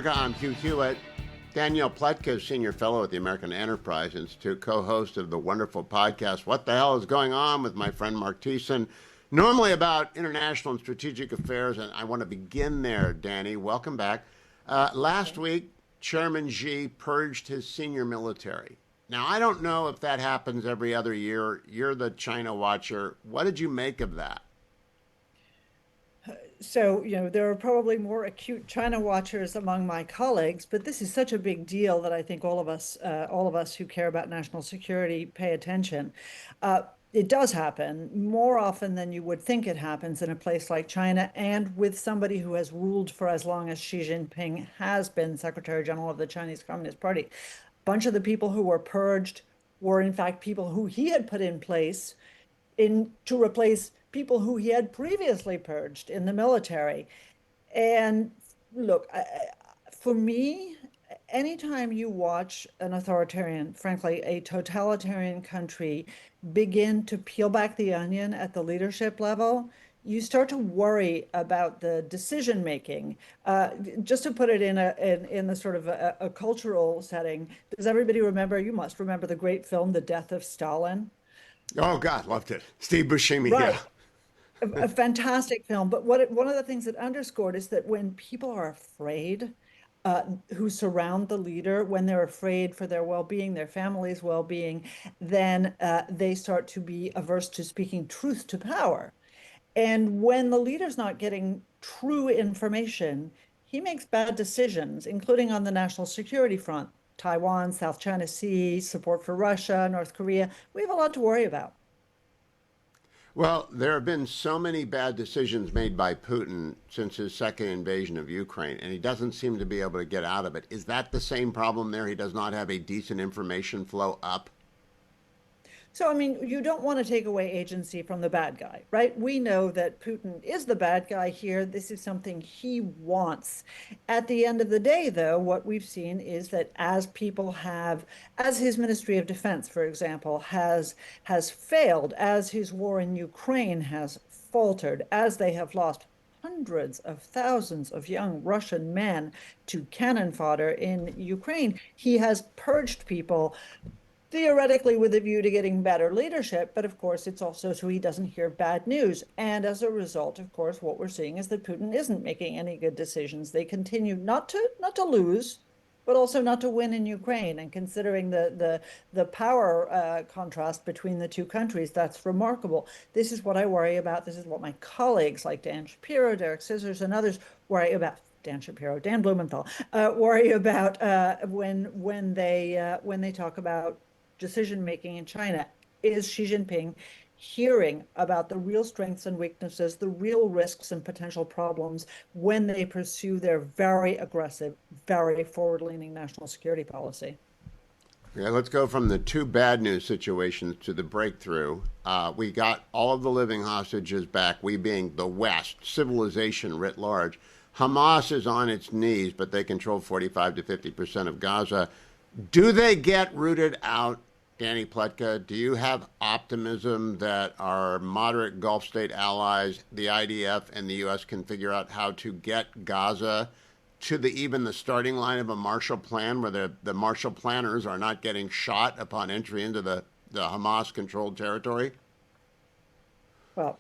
I'm Hugh Hewitt. Danielle Pletka, Senior Fellow at the American Enterprise Institute, co-host of the wonderful podcast, What the Hell is Going On, with my friend Mark Thiessen, normally about international and strategic affairs, and I want to begin there, Danny. Welcome back. Last week, Chairman Xi purged his senior military. Now, I don't know if that happens every other year. You're the China watcher. What did you make of that? So, there are probably more acute China watchers among my colleagues, but this is such a big deal that I think all of us who care about national security pay attention. Uh, it does happen more often than you would think it happens in a place like China, and with somebody who has ruled for as long as Xi Jinping has been Secretary General of the Chinese Communist Party. A bunch of the people who were purged were, in fact, people who he had put in place to replace people who he had previously purged in the military. And look, for me, anytime you watch an authoritarian, frankly, a totalitarian country begin to peel back the onion at the leadership level, you start to worry about the decision making. Just to put it in the sort of a cultural setting, does everybody remember? You must remember the great film, The Death of Stalin. Oh, God, loved it. Steve Buscemi, yeah. Right. A fantastic film. But one of the things that underscored is that when people are afraid, who surround the leader, when they're afraid for their well-being, their family's well-being, then they start to be averse to speaking truth to power. And when the leader's not getting true information, he makes bad decisions, including on the national security front. Taiwan, South China Sea, support for Russia, North Korea. We have a lot to worry about. Well, there have been so many bad decisions made by Putin since his second invasion of Ukraine, and he doesn't seem to be able to get out of it. Is that the same problem there? He does not have a decent information flow up? So, I mean, you don't want to take away agency from the bad guy, right? We know that Putin is the bad guy here. This is something he wants. At the end of the day, though, what we've seen is that as his Ministry of Defense, for example, has failed, as his war in Ukraine has faltered, as they have lost hundreds of thousands of young Russian men to cannon fodder in Ukraine, he has purged people theoretically with a view to getting better leadership, but of course it's also so he doesn't hear bad news. And as a result, of course, what we're seeing is that Putin isn't making any good decisions. They continue not to lose, but also not to win in Ukraine. And considering the power contrast between the two countries, that's remarkable. This is what I worry about. This is what my colleagues like Dan Shapiro, Derek Scissors, and others worry about. Dan Shapiro, Dan Blumenthal, worry about when they talk about decision making in China. Is Xi Jinping hearing about the real strengths and weaknesses, the real risks and potential problems when they pursue their very aggressive, very forward leaning national security policy? Yeah, let's go from the two bad news situations to the breakthrough. We got all of the living hostages back, we being the West, civilization writ large. Hamas is on its knees, but they control 45 to 50% of Gaza. Do they get rooted out, Danny Pletka? Do you have optimism that our moderate Gulf state allies, the IDF and the U.S., can figure out how to get Gaza to even the starting line of a Marshall Plan, where the Marshall planners are not getting shot upon entry into the Hamas-controlled territory? Well,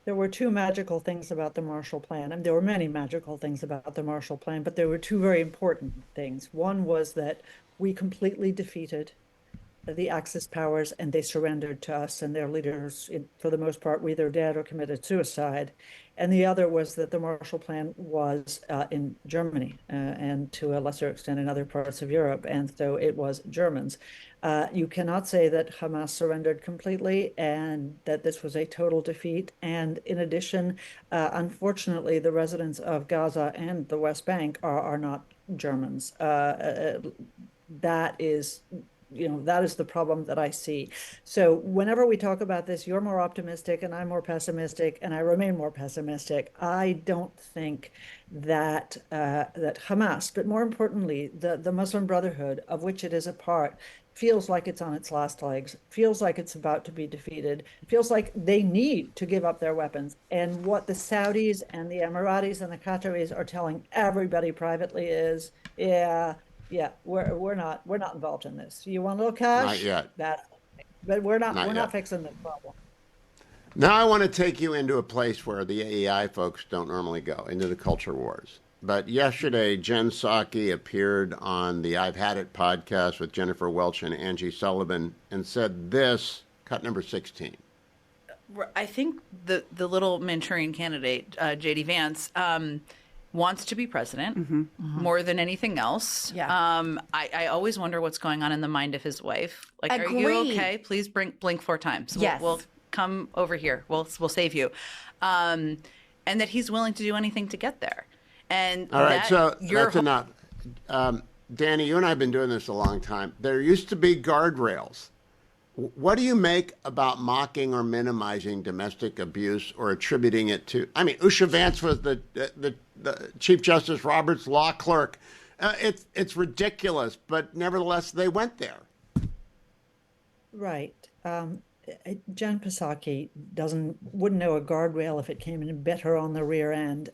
there were two magical things about the Marshall Plan, and there were many magical things about the Marshall Plan, but there were two very important things. One was that we completely defeated the Axis powers, and they surrendered to us and their leaders. For the most part, were either dead or committed suicide. And the other was that the Marshall Plan was in Germany and to a lesser extent in other parts of Europe. And so it was Germans. You cannot say that Hamas surrendered completely and that this was a total defeat. And in addition, unfortunately, the residents of Gaza and the West Bank are not Germans. That is that is the problem that I see. So whenever we talk about this, you're more optimistic and I'm more pessimistic, and I remain more pessimistic. I don't think that Hamas, but more importantly, the Muslim Brotherhood, of which it is a part, feels like it's on its last legs, feels like it's about to be defeated, feels like they need to give up their weapons. And what the Saudis and the Emiratis and the Qataris are telling everybody privately is, yeah, yeah, we're not involved in this. You want a little Not cash? yet. But we're not Not we're not yet. fixing the problem. Now I want to take you into a place where the AI folks don't normally go, into the culture wars. But yesterday, Jen Psaki appeared on the I've Had It podcast with Jennifer Welch and Angie Sullivan and said this, cut number 16. I think the little Manchurian candidate, JD Vance, wants to be president more than anything else. Yeah. I always wonder what's going on in the mind of his wife. Like, are you Agreed. okay? Please blink 4 times. Yes. We'll come over here. We'll save you. And that he's willing to do anything to get there. And All right, so your that's enough. Danny, you and I have been doing this a long time. There used to be guardrails. What do you make about mocking or minimizing domestic abuse or attributing it to? I mean, Usha Vance was the Chief Justice Roberts' law clerk. It's ridiculous, but nevertheless, they went there. Right. Jen Psaki wouldn't know a guardrail if it came and bit her on the rear end.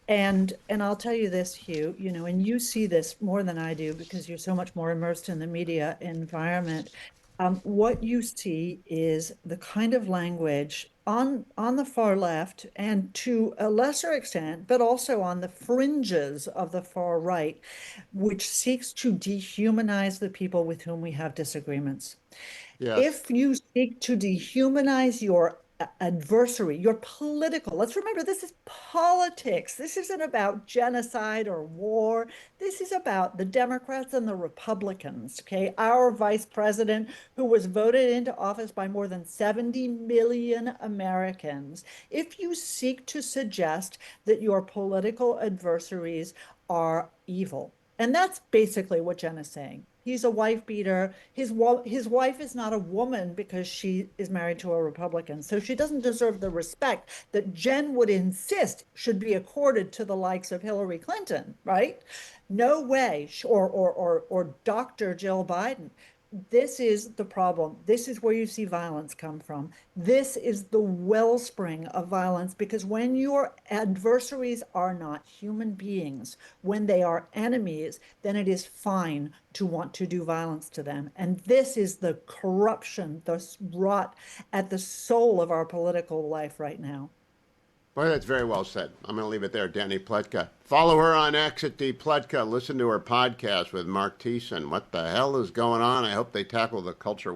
And I'll tell you this, Hugh, and you see this more than I do because you're so much more immersed in the media environment. What you see is the kind of language on the far left and to a lesser extent, but also on the fringes of the far right, which seeks to dehumanize the people with whom we have disagreements. Yes. If you seek to dehumanize your adversary, your political, let's remember this is politics. This isn't about genocide or war. This is about the Democrats and the Republicans, okay? Our vice president, who was voted into office by more than 70 million Americans. If you seek to suggest that your political adversaries are evil, and that's basically what Jen is saying. He's a wife beater. His wife is not a woman because she is married to a Republican. So she doesn't deserve the respect that Jen would insist should be accorded to the likes of Hillary Clinton, right? No way. Or Dr. Jill Biden. This is the problem. This is where you see violence come from. This is the wellspring of violence because when your adversaries are not human beings, when they are enemies, then it is fine to want to do violence to them. And this is the corruption, the rot at the soul of our political life right now. Boy, that's very well said. I'm going to leave it there, Danny Pletka. Follow her on X at Pletka. Listen to her podcast with Mark Thiessen. What the hell is going on? I hope they tackle the culture